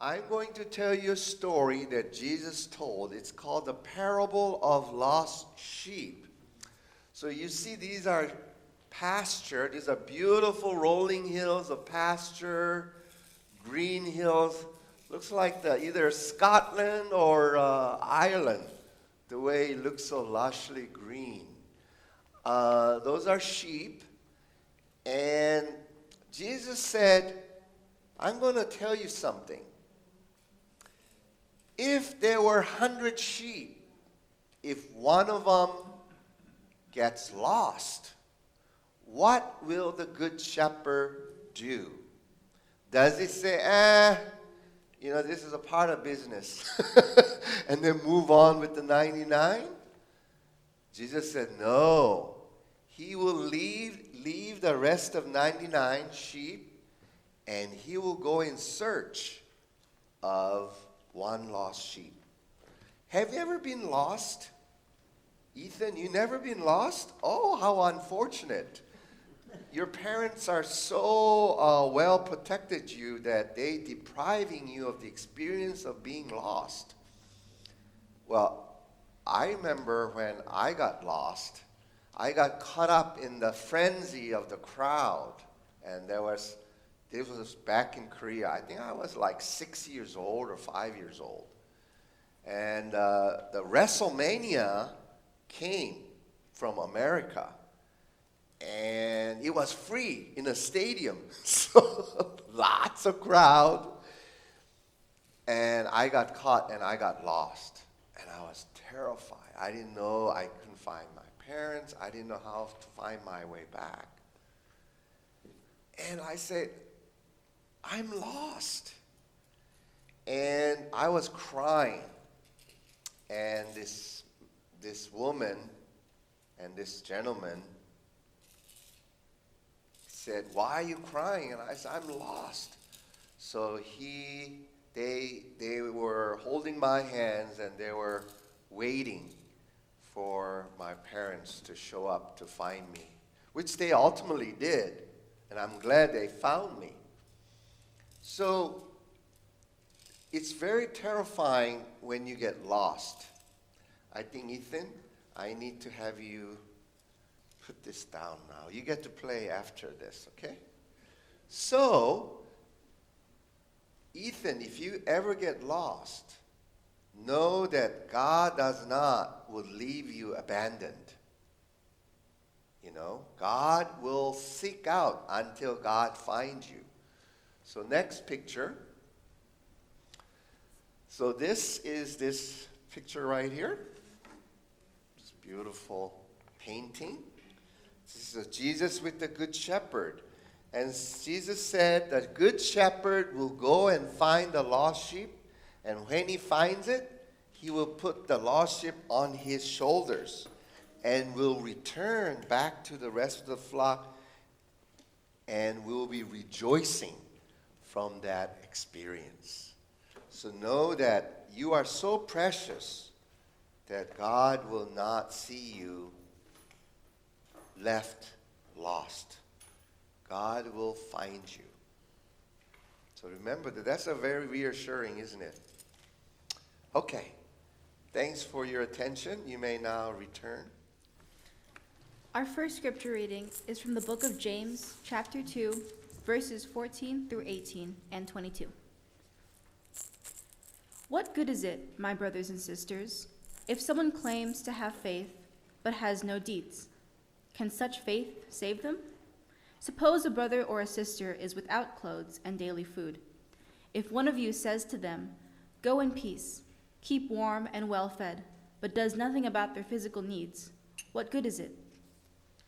I'm going to tell you a story that Jesus told. It's called the parable of lost sheep. So you see, these are pasture. These are beautiful rolling hills of pasture, green hills. Looks like either Scotland or Ireland, the way it looks so lushly green. Those are sheep. And Jesus said, I'm going to tell you something. If there were 100 sheep, if one of them gets lost, what will the good shepherd do? Does he say, this is a part of business, and then move on with the 99? Jesus said, no. He will leave the rest of 99 sheep, and he will go in search of one lost sheep. Have you ever been lost? Ethan, you never been lost? Oh, how unfortunate. Your parents are so well protected you that they depriving you of the experience of being lost. Well, I remember when I got lost, I got caught up in the frenzy of the crowd. And this was back in Korea. I think I was like 6 years old or 5 years old. And the WrestleMania came from America. And it was free in a stadium. So lots of crowd. And I got caught and I got lost. And I was terrified. I didn't know. I couldn't find my parents. I didn't know how to find my way back. And I said, I'm lost. And I was crying. And this woman and this gentleman said, why are you crying? And I said, I'm lost. So they were holding my hands and they were waiting for my parents to show up to find me, which they ultimately did. And I'm glad they found me. So it's very terrifying when you get lost. I think, Ethan, I need to have you put this down now. You get to play after this, okay? So, Ethan, if you ever get lost, know that God will leave you abandoned. God will seek out until God finds you. So next picture. So this is this picture right here. This beautiful painting. This is Jesus with the Good Shepherd. And Jesus said that Good Shepherd will go and find the lost sheep. And when he finds it, he will put the lost sheep on his shoulders and will return back to the rest of the flock, and will be rejoicing from that experience. So know that you are so precious that God will not see you left lost. God will find you. So remember that's a very reassuring, isn't it? Okay. Thanks for your attention. You may now return. Our first scripture reading is from the book of James, chapter 2, verses 14 through 18 and 22. What good is it, my brothers and sisters, if someone claims to have faith but has no deeds? Can such faith save them? Suppose a brother or a sister is without clothes and daily food. If one of you says to them, "Go in peace, keep warm and well fed," but does nothing about their physical needs, what good is it?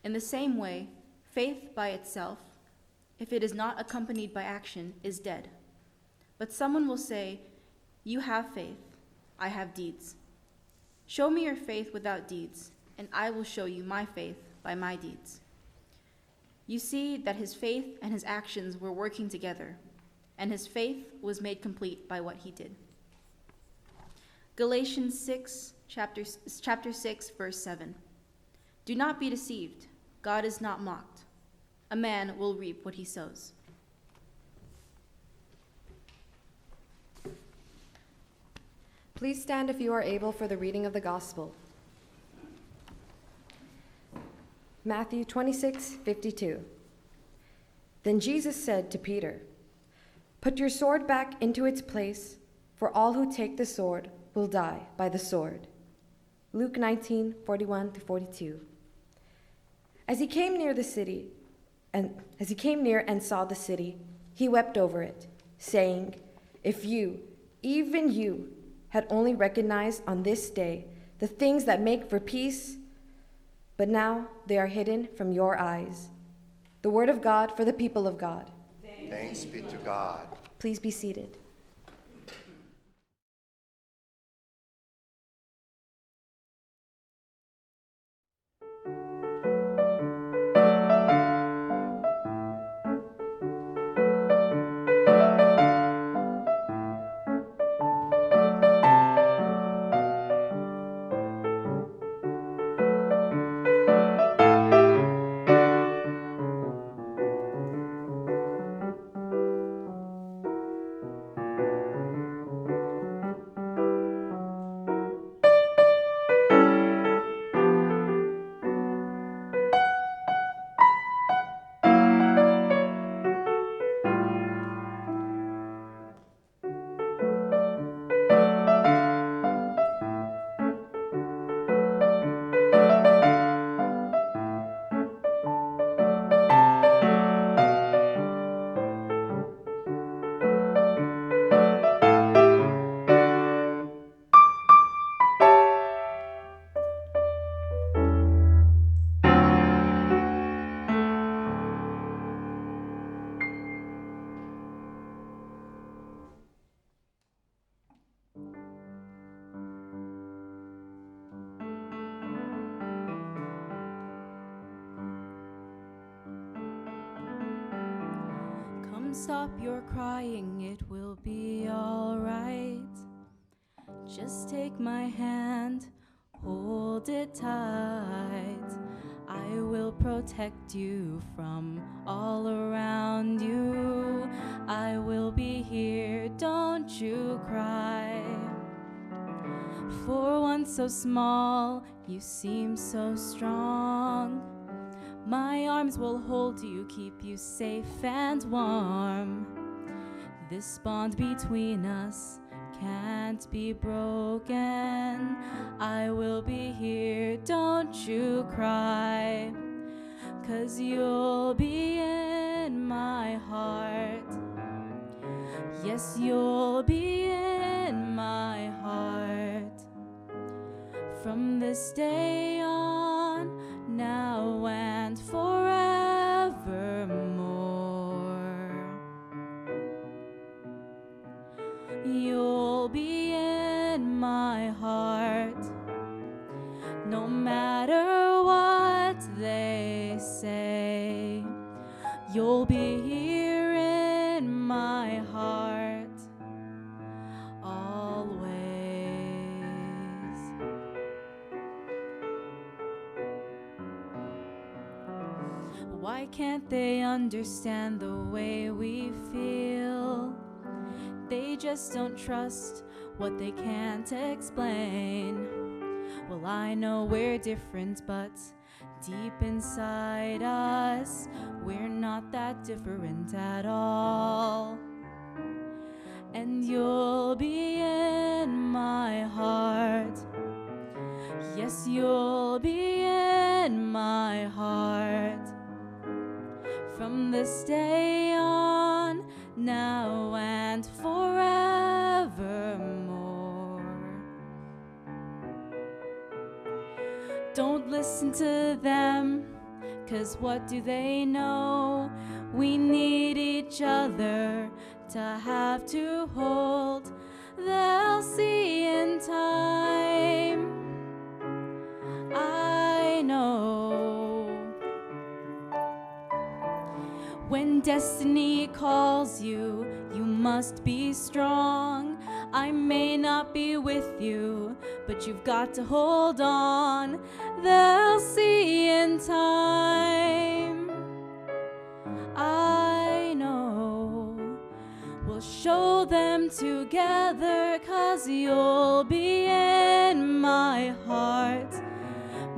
In the same way, faith by itself, if it is not accompanied by action, is dead. But someone will say, "You have faith, I have deeds." Show me your faith without deeds, and I will show you my faith by my deeds. You see that his faith and his actions were working together, and his faith was made complete by what he did. Galatians 6, chapter 6, verse 7. Do not be deceived. God is not mocked. A man will reap what he sows. Please stand if you are able for the reading of the Gospel. Matthew 26:52. Then Jesus said to Peter, "Put your sword back into its place, for all who take the sword will die by the sword." Luke 19:41-42. As he came near and saw the city, he wept over it, saying, "If you, even you, had only recognized on this day the things that make for peace, but now they are hidden from your eyes." The word of God for the people of God. Thanks be to God. Please be seated. Stop your crying, it will be all right. Just take my hand, hold it tight. I will protect you from all around you. I will be here, don't you cry. For one so small, you seem so strong. My arms will hold you, keep you safe and warm. This bond between us can't be broken. I will be here, don't you cry. 'Cause you'll be in my heart. Yes, you'll be in my heart. From this day on, now and forevermore. You'll be in my heart, no matter what they say. You'll be here in my heart, always. Why can't they understand the way we feel? They just don't trust what they can't explain. Well, I know we're different, but deep inside us, we're not that different at all. And you'll be in my heart. Yes, you'll be in my heart. From this day on, now and forevermore. Don't listen to them, 'cause what do they know? We need each other to have to hold. They'll see in time, I know. When destiny calls you, you must be strong. I may not be with you, but you've got to hold on. They'll see in time, I know. We'll show them together, 'cause you'll be in my heart.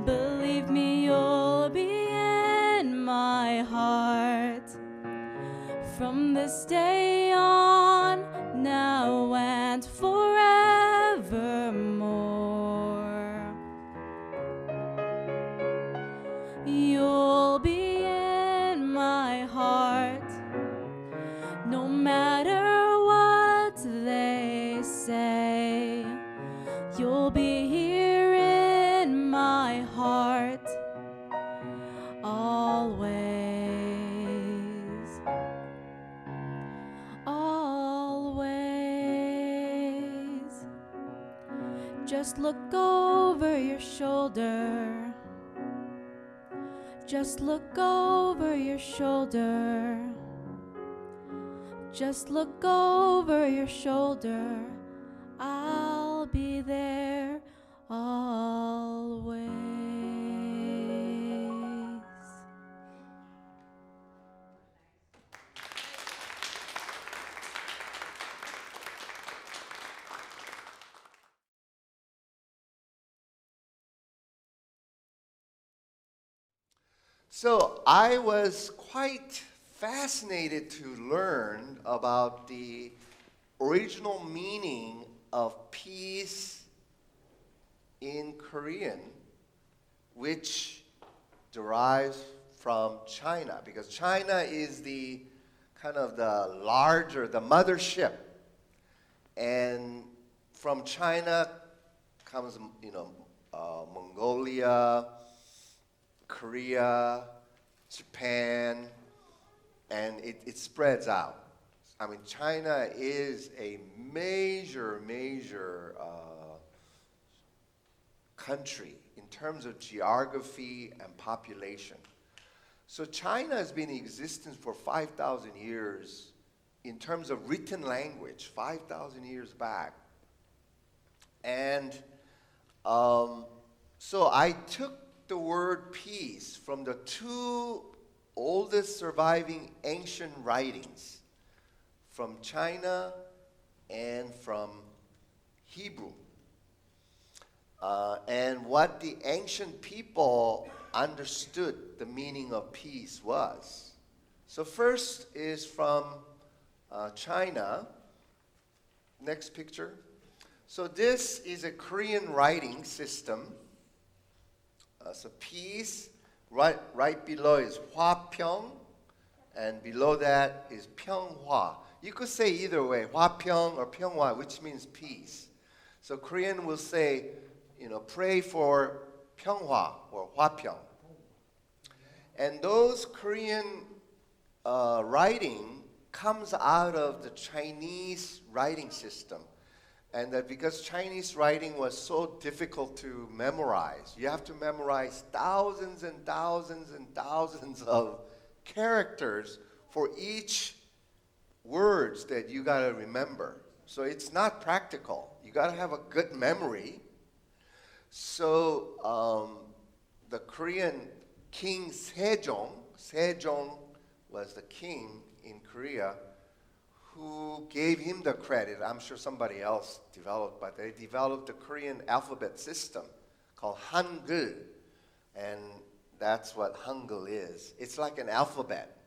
Believe me, you'll be in my heart. From this day on, now and forevermore. You'll be in my heart. No matter what they say, you'll be here in my heart always, always. Just look over your shoulder. Just look over your shoulder. Just look over your shoulder. I'll be there always. So I was quite fascinated to learn about the original meaning of peace in Korean, which derives from China, because China is the kind of the larger, the mothership, and from China comes, Mongolia, Korea, Japan, and it spreads out. I mean, China is a major country in terms of geography and population. So China has been in existence for 5,000 years in terms of written language, 5,000 years back. And so I took the word peace from the two oldest surviving ancient writings, from China and from Hebrew. And what the ancient people understood the meaning of peace was. So first is from China. Next picture. So this is a Korean writing system. So peace, right below is Hwapyeong, and below that is Pyeonghwa. You could say either way, Hwapyeong or Pyeonghwa, which means peace. So Korean will say, pray for Pyeonghwa or Hwapyeong. And those Korean writing comes out of the Chinese writing system. And that because Chinese writing was so difficult to memorize, you have to memorize thousands and thousands and thousands of characters for each words that you got to remember. So it's not practical. You got to have a good memory. So the Korean King Sejong was the king in Korea, who gave him the credit. I'm sure somebody else developed, but they developed the Korean alphabet system called Hangul. And that's what Hangul is. It's like an alphabet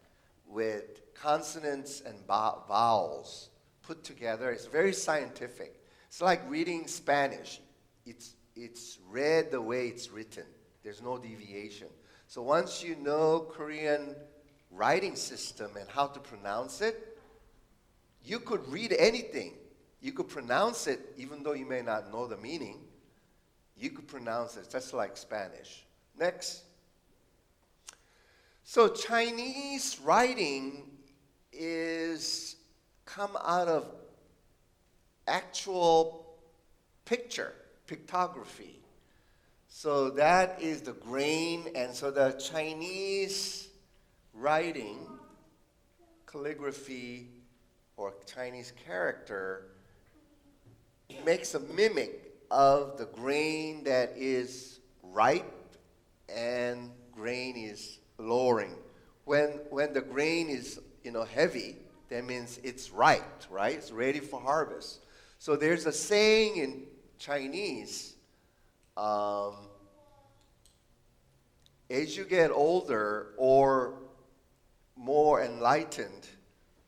with consonants and vowels put together. It's very scientific. It's like reading Spanish. It's read the way it's written. There's no deviation. So once you know Korean writing system and how to pronounce it, you could read anything. You could pronounce it even though you may not know the meaning. You could pronounce it just like Spanish. Next. So Chinese writing is come out of actual pictography. So that is the grain, and so the Chinese writing, calligraphy, or Chinese character makes a mimic of the grain that is ripe and grain is lowering. When the grain is heavy, that means it's ripe, right? It's ready for harvest. So there's a saying in Chinese, as you get older or more enlightened,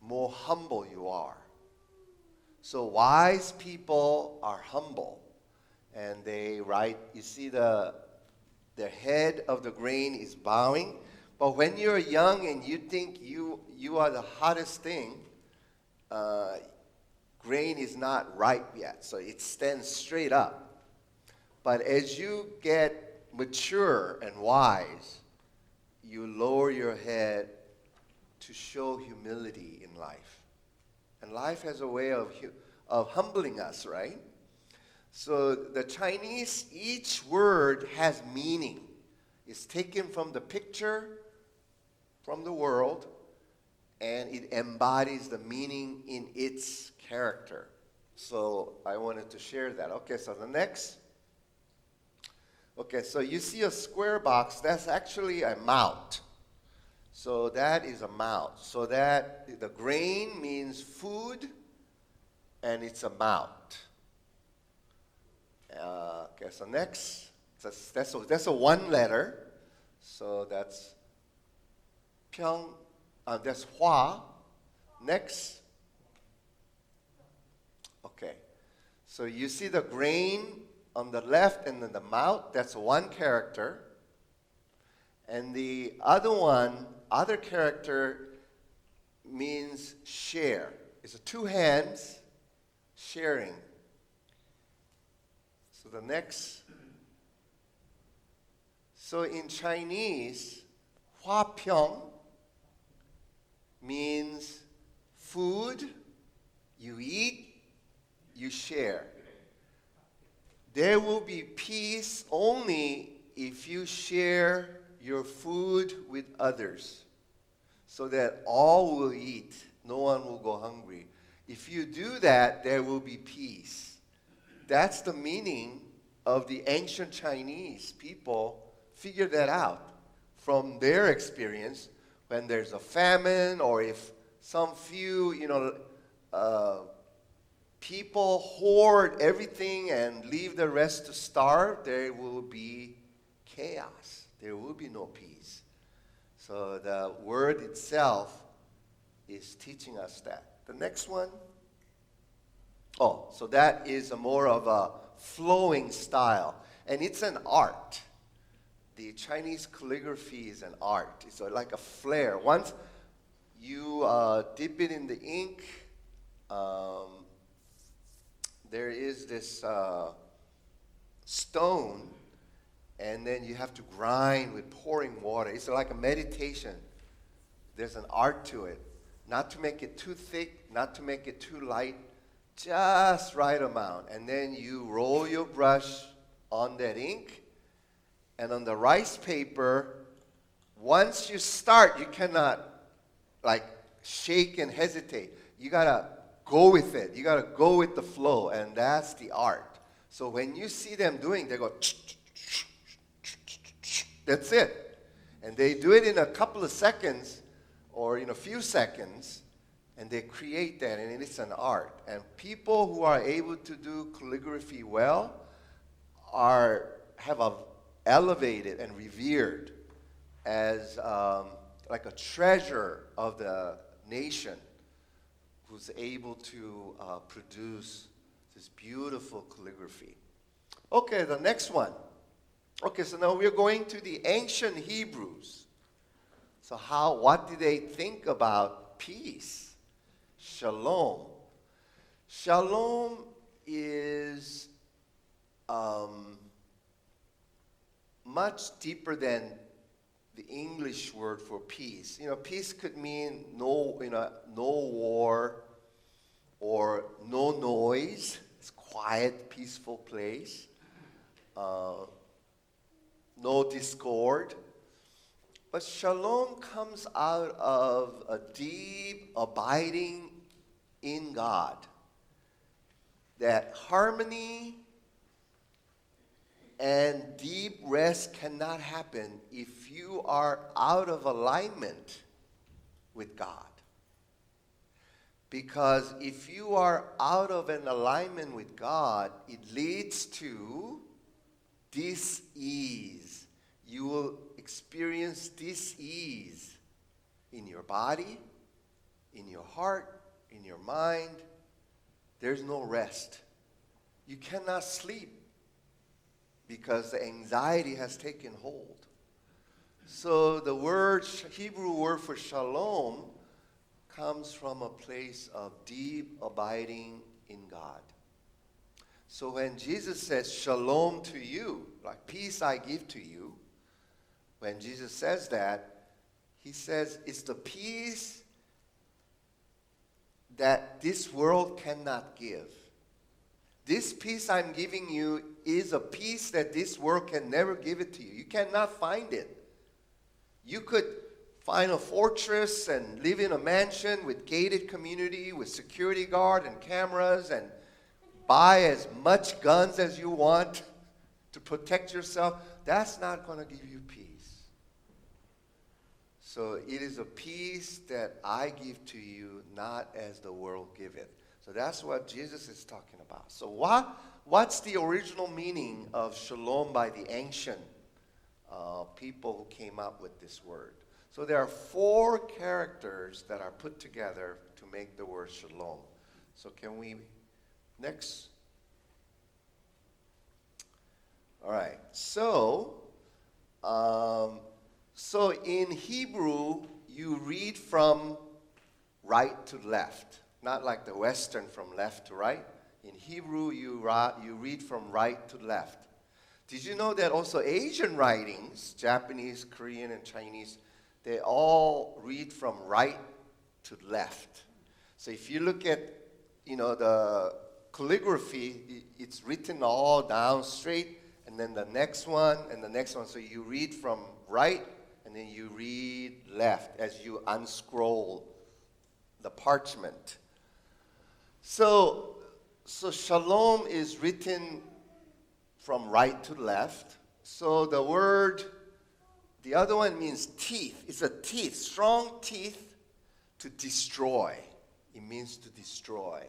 more humble you are. So wise people are humble. And they write, you see the head of the grain is bowing. But when you're young and you think you are the hottest thing, grain is not ripe yet. So it stands straight up. But as you get mature and wise, you lower your head to show humility in life. And life has a way of humbling us, right? So the Chinese, each word has meaning. It's taken from the picture, from the world, and it embodies the meaning in its character. So I wanted to share that. Okay, so the next. Okay, so you see a square box. That's actually a mouth. So that is a mouth. So that the grain means food, and it's a mouth. Okay, so next, that's a one letter. So that's Pyong, that's Hua. Next. Okay, so you see the grain on the left and then the mouth, that's one character. And the other character means share. It's two hands sharing. So the next. So in Chinese, Hua Pyong means food, you eat, you share. There will be peace only if you share your food with others, so that all will eat, no one will go hungry. If you do that, there will be peace. That's the meaning of the ancient Chinese people figured that out from their experience when there's a famine or if some few, people hoard everything and leave the rest to starve, there will be chaos. There will be no peace. So the word itself is teaching us that. The next one. Oh, so that is more of a flowing style. And it's an art. The Chinese calligraphy is an art. It's like a flare. Once you dip it in the ink, there is this stone, and then you have to grind with pouring water. It's like a meditation. There's an art to it. Not to make it too thick, not to make it too light, just right amount. And then you roll your brush on that ink, and on the rice paper, once you start, you cannot shake and hesitate. You gotta go with it. You gotta go with the flow, and that's the art. So when you see them doing, they go, that's it. And they do it in a couple of seconds or in a few seconds, and they create that, and it's an art. And people who are able to do calligraphy well have elevated and revered as like a treasure of the nation who's able to produce this beautiful calligraphy. Okay, the next one. Okay, so now we're going to the ancient Hebrews. So what did they think about peace? Shalom. Shalom is much deeper than the English word for peace. Peace could mean no war or no noise. It's quiet, peaceful place. No discord. But shalom comes out of a deep abiding in God. That harmony and deep rest cannot happen if you are out of alignment with God. Because if you are out of an alignment with God, it leads to dis-ease. You will experience dis-ease in your body, in your heart, in your mind. There's no rest. You cannot sleep because the anxiety has taken hold. So the Hebrew word for shalom comes from a place of deep abiding in God. So when Jesus says shalom to you, like peace I give to you, when Jesus says that, he says it's the peace that this world cannot give. This peace I'm giving you is a peace that this world can never give it to you. You cannot find it. You could find a fortress and live in a mansion with gated community, with security guard and cameras, and buy as much guns as you want to protect yourself. That's not going to give you peace. So it is a peace that I give to you, not as the world giveth. So that's what Jesus is talking about. So what's the original meaning of shalom by the ancient people who came up with this word? So there are 4 characters that are put together to make the word shalom. So can we, next? All right. So in Hebrew, you read from right to left, not like the Western from left to right. In Hebrew, you read from right to left. Did you know that also Asian writings, Japanese, Korean, and Chinese, they all read from right to left. So if you look at, the calligraphy, it's written all down straight, and then the next one, and the next one. So you read from right, and then you read left as you unscroll the parchment. So shalom is written from right to left. So the word, the other one means teeth. It's a teeth, strong teeth to destroy. It means to destroy.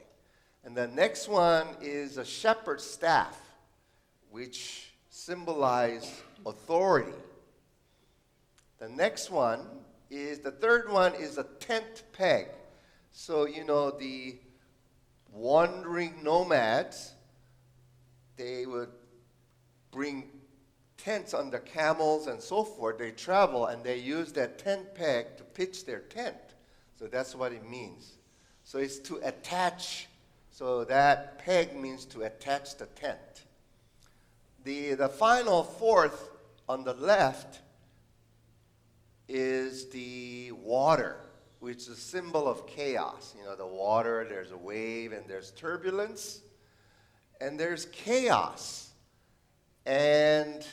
And the next one is a shepherd's staff, which symbolizes authority. The third one is a tent peg. So, the wandering nomads, they would bring tents on the camels and so forth. They travel and they use that tent peg to pitch their tent. So that's what it means. So it's to attach. So that peg means to attach the tent. The final 4th on the left is the water, which is a symbol of chaos. The water, there's a wave and there's turbulence and there's chaos. And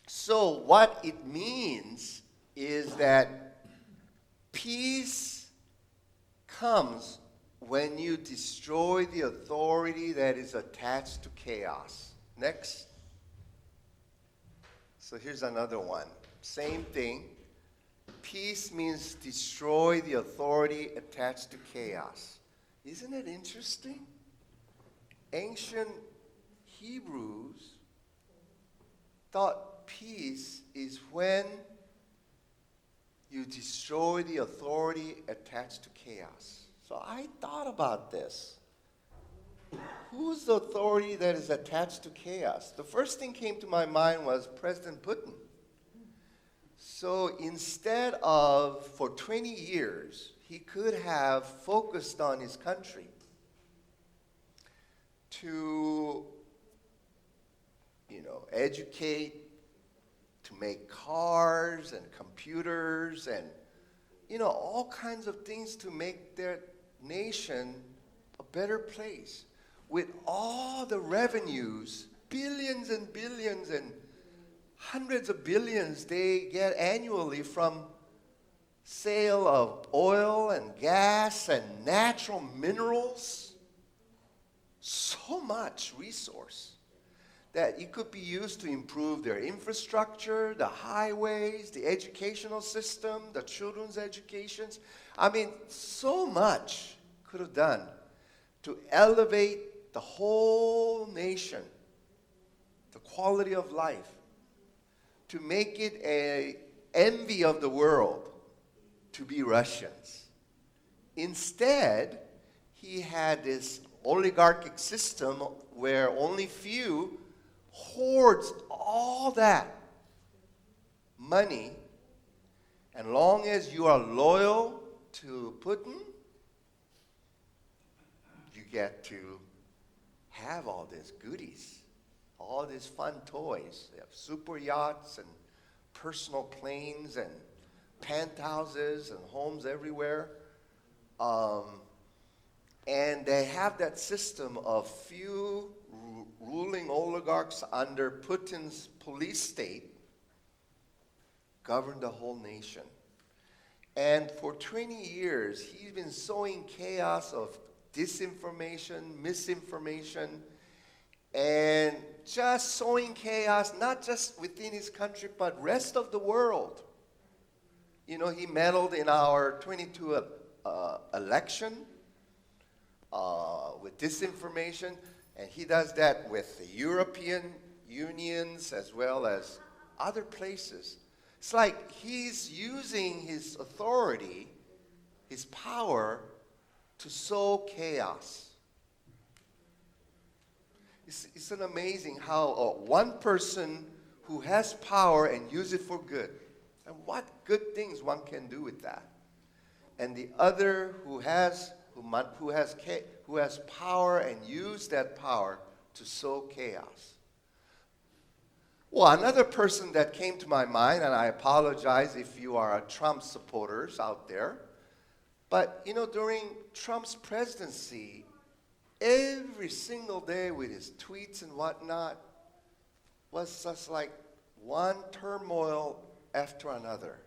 so what it means is that peace comes when you destroy the authority that is attached to chaos. Next. So here's another one. Same thing. Peace means destroy the authority attached to chaos. Isn't it interesting? Ancient Hebrews thought peace is when you destroy the authority attached to chaos. So I thought about this. Who's the authority that is attached to chaos? The first thing came to my mind was President Putin. So instead of, for 20 years, he could have focused on his country to, educate, to make cars and computers and, all kinds of things to make their nation a better place. With all the revenues, billions and billions and hundreds of billions they get annually from sale of oil and gas and natural minerals. So much resource that it could be used to improve their infrastructure, the highways, the educational system, the children's educations. I mean, so much could have done to elevate the whole nation, the quality of life, to make it a envy of the world to be Russians. Instead, he had this oligarchic system where only few hoards all that money, and long as you are loyal to Putin, you get to have all these goodies, all these fun toys. They have super yachts and personal planes and penthouses and homes everywhere. And they have that system of few ruling oligarchs under Putin's police state govern the whole nation. And for 20 years, he's been sowing chaos of disinformation, misinformation, and just sowing chaos, not just within his country, but rest of the world. You know, he meddled in our 22 election with disinformation, and he does that with the European unions as well as other places. It's like he's using his authority, his power, to sow chaos. It's an amazing how one person who has power and use it for good, and what good things one can do with that, and the other who has power and use that power to sow chaos. Well, another person that came to my mind, and I apologize if you are Trump supporters out there, but you know, during Trump's presidency, every single day with his tweets and whatnot was just like one turmoil after another.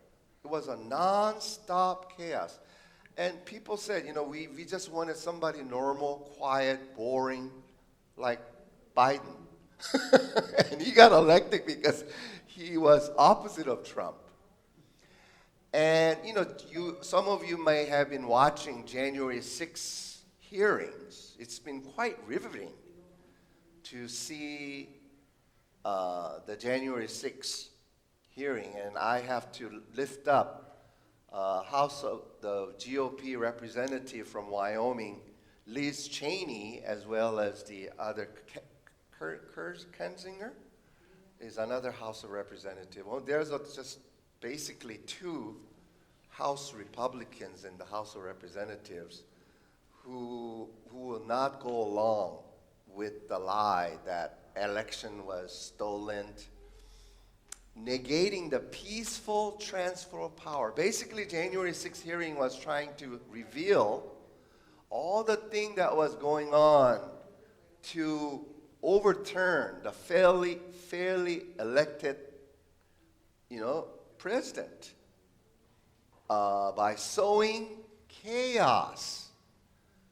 It was a non-stop chaos. And people said, you know, we just wanted somebody normal, quiet, boring, like Biden. And he got elected because he was opposite of Trump. And, you know, some of you may have been watching January 6th hearings. It's been quite riveting to see the January 6th hearing. And I have to lift up House of the GOP representative from Wyoming, Liz Cheney, as well as the other, Kurt Kensinger is another House of Representative. Well, there's just basically two House Republicans in the House of Representatives who will not go along with the lie that election was stolen, negating the peaceful transfer of power. Basically, January 6th hearing was trying to reveal all the thing that was going on to overturn the fairly elected, president by sowing chaos.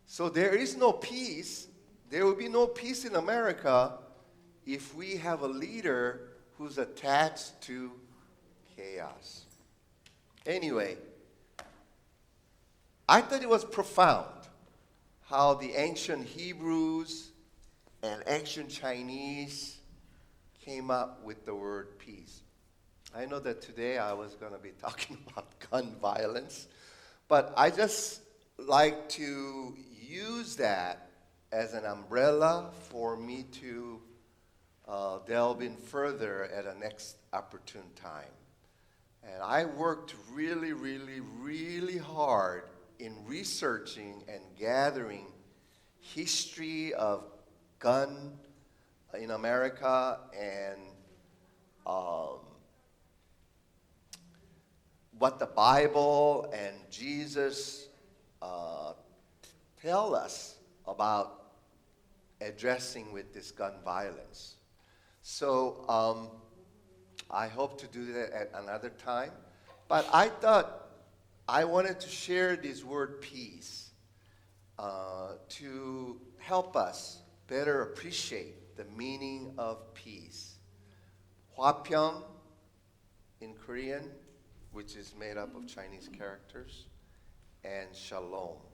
So there is no peace. There will be no peace in America if we have a leader who's attached to chaos. Anyway, I thought it was profound how the ancient Hebrews and ancient Chinese came up with the word peace. I know that today I was going to be talking about gun violence, but I just like to use that as an umbrella for me to delve in further at a next opportune time. And I worked really, really, really hard in researching and gathering history of gun in America and what the Bible and Jesus tell us about addressing with this gun violence. So I hope to do that at another time. But I thought I wanted to share this word peace to help us better appreciate the meaning of peace. Hwapyeong in Korean, which is made up of Chinese characters, and shalom.